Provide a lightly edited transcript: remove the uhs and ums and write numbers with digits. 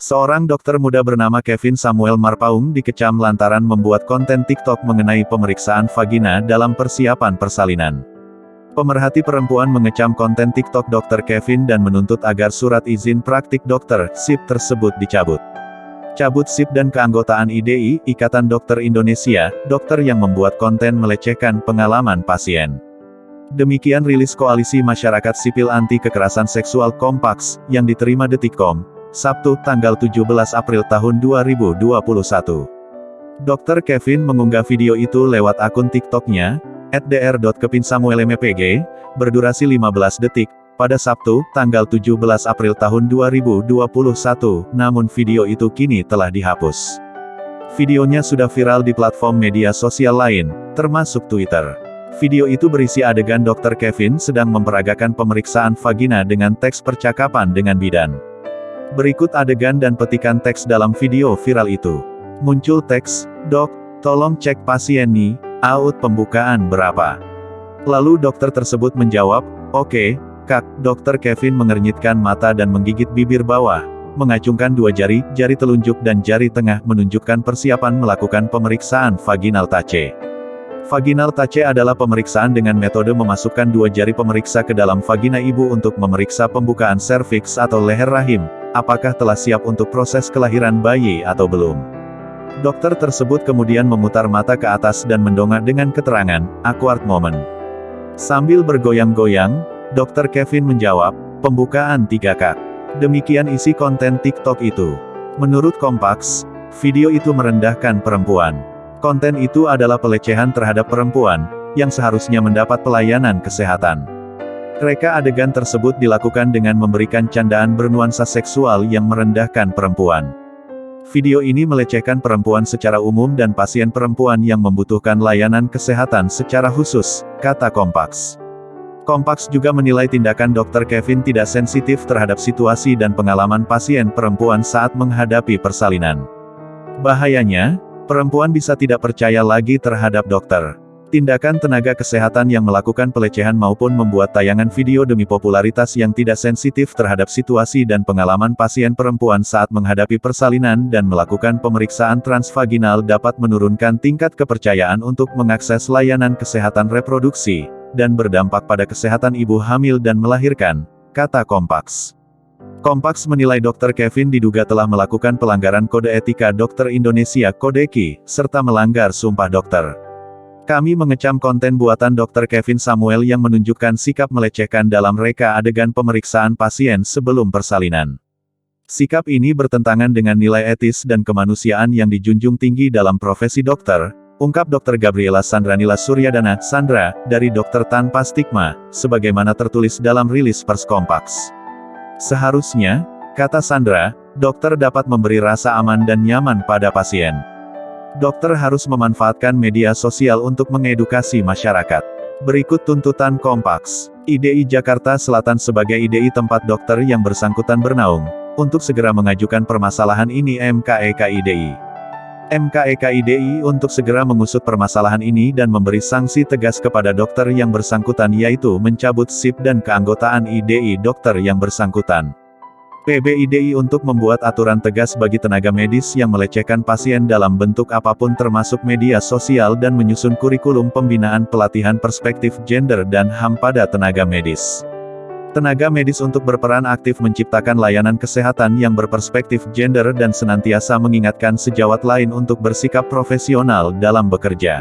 Seorang dokter muda bernama Kevin Samuel Marpaung dikecam lantaran membuat konten TikTok mengenai pemeriksaan vagina dalam persiapan persalinan. Pemerhati perempuan mengecam konten TikTok Dr. Kevin dan menuntut agar surat izin praktik dokter, SIP tersebut dicabut. Cabut SIP dan keanggotaan IDI, Ikatan Dokter Indonesia, dokter yang membuat konten melecehkan pengalaman pasien. Demikian rilis Koalisi Masyarakat Sipil Anti Kekerasan Seksual Kompaks, yang diterima Detikcom, Sabtu, tanggal 17 April tahun 2021. Dr. Kevin mengunggah video itu lewat akun TikTok-nya, @dr.kepinsamuelmpg, berdurasi 15 detik, pada Sabtu, tanggal 17 April tahun 2021, namun video itu kini telah dihapus. Videonya sudah viral di platform media sosial lain, termasuk Twitter. Video itu berisi adegan Dr. Kevin sedang memperagakan pemeriksaan vagina dengan teks percakapan dengan bidan. Berikut adegan dan petikan teks dalam video viral itu. Muncul teks, "Dok, tolong cek pasien nih, out pembukaan berapa?" Lalu dokter tersebut menjawab, "Oke, Kak." Dr. Kevin mengernyitkan mata dan menggigit bibir bawah, mengacungkan dua jari, jari telunjuk dan jari tengah menunjukkan persiapan melakukan pemeriksaan vaginal touch. Vaginal touch adalah pemeriksaan dengan metode memasukkan dua jari pemeriksa ke dalam vagina ibu untuk memeriksa pembukaan serviks atau leher rahim, apakah telah siap untuk proses kelahiran bayi atau belum. Dokter tersebut kemudian memutar mata ke atas dan mendongak dengan keterangan, "Awkward moment." Sambil bergoyang-goyang, Dr. Kevin menjawab, "Pembukaan 3 Kak." Demikian isi konten TikTok itu. Menurut Kompaks, video itu merendahkan perempuan. Konten itu adalah pelecehan terhadap perempuan, yang seharusnya mendapat pelayanan kesehatan. Reka adegan tersebut dilakukan dengan memberikan candaan bernuansa seksual yang merendahkan perempuan. Video ini melecehkan perempuan secara umum dan pasien perempuan yang membutuhkan layanan kesehatan secara khusus, kata Kompaks. Kompaks juga menilai tindakan Dr. Kevin tidak sensitif terhadap situasi dan pengalaman pasien perempuan saat menghadapi persalinan. Bahayanya, perempuan bisa tidak percaya lagi terhadap dokter. Tindakan tenaga kesehatan yang melakukan pelecehan maupun membuat tayangan video demi popularitas yang tidak sensitif terhadap situasi dan pengalaman pasien perempuan saat menghadapi persalinan dan melakukan pemeriksaan transvaginal dapat menurunkan tingkat kepercayaan untuk mengakses layanan kesehatan reproduksi, dan berdampak pada kesehatan ibu hamil dan melahirkan, kata Kompaks. Kompaks menilai Dr. Kevin diduga telah melakukan pelanggaran Kode Etika Dokter Indonesia (KODEKI), serta melanggar Sumpah Dokter. Kami mengecam konten buatan Dr. Kevin Samuel yang menunjukkan sikap melecehkan dalam reka adegan pemeriksaan pasien sebelum persalinan. Sikap ini bertentangan dengan nilai etis dan kemanusiaan yang dijunjung tinggi dalam profesi dokter, ungkap Dr. Gabriela Sandranila Suryadana, Sandra, dari Dokter Tanpa Stigma, sebagaimana tertulis dalam rilis pers Kompaks. Seharusnya, kata Sandra, dokter dapat memberi rasa aman dan nyaman pada pasien. Dokter harus memanfaatkan media sosial untuk mengedukasi masyarakat. Berikut tuntutan Kompaks. IDI Jakarta Selatan sebagai IDI tempat dokter yang bersangkutan bernaung, untuk segera mengajukan permasalahan ini MKEK-IDI. MKEK-IDI untuk segera mengusut permasalahan ini dan memberi sanksi tegas kepada dokter yang bersangkutan yaitu mencabut SIP dan keanggotaan IDI dokter yang bersangkutan. PBIDI untuk membuat aturan tegas bagi tenaga medis yang melecehkan pasien dalam bentuk apapun termasuk media sosial dan menyusun kurikulum pembinaan pelatihan perspektif gender dan HAM pada tenaga medis. Tenaga medis untuk berperan aktif menciptakan layanan kesehatan yang berperspektif gender dan senantiasa mengingatkan sejawat lain untuk bersikap profesional dalam bekerja.